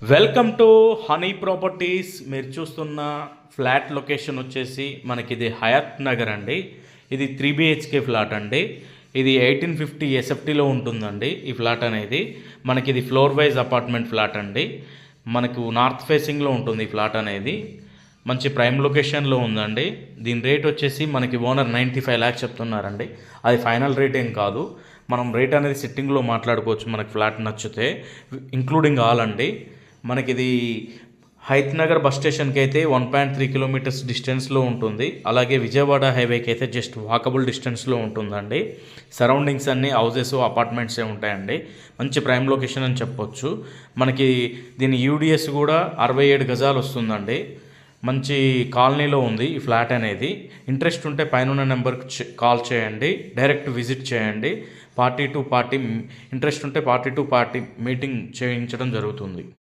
Welcome to honey properties. మీరు చూస్తున్న flat location వచ్చేసి మనకి ఇది హయత్ నగర్ అండి. ఇది 3 BHK ఫ్లాట్ అండి. ఇది 1850 ఎస్ఎఫ్టీలో ఉంటుందండి. ఈ ఫ్లాట్ అనేది మనకి ఇది ఫ్లోర్ వైజ్ అపార్ట్మెంట్ ఫ్లాట్ అండి. మనకు నార్త్ ఫేసింగ్లో ఉంటుంది ఈ ఫ్లాట్ అనేది. మంచి ప్రైమ్ లొకేషన్లో ఉందండి. దీని రేట్ వచ్చేసి మనకి ఓనర్ 95 lakhs చెప్తున్నారండి. అది ఫైనల్ రేట్ ఏం కాదు. మనం రేట్ అనేది సిట్టింగ్లో మాట్లాడుకోవచ్చు మనకి ఫ్లాట్ నచ్చితే, ఇంక్లూడింగ్ ఆల్ అండి. మనకి ఇది హయత్ నగర్ బస్ స్టేషన్కి అయితే 1.3 kilometers డిస్టెన్స్లో ఉంటుంది. అలాగే విజయవాడ హైవేకి అయితే జస్ట్ వాకబుల్ డిస్టెన్స్లో ఉంటుందండి. సరౌండింగ్స్ అన్నీ హౌసెస్ అపార్ట్మెంట్సే ఉంటాయండి. మంచి ప్రైమ్ లొకేషన్ అని చెప్పొచ్చు. మనకి దీని యూడిఎస్ కూడా 67 గజాలు వస్తుందండి. మంచి కాలనీలో ఉంది ఈ ఫ్లాట్ అనేది. ఇంట్రెస్ట్ ఉంటే పైన నెంబర్కి కాల్ చేయండి, డైరెక్ట్ విజిట్ చేయండి. పార్టీ టు పార్టీ ఇంట్రెస్ట్ ఉంటే పార్టీ టు పార్టీ మీటింగ్ చేయించడం జరుగుతుంది.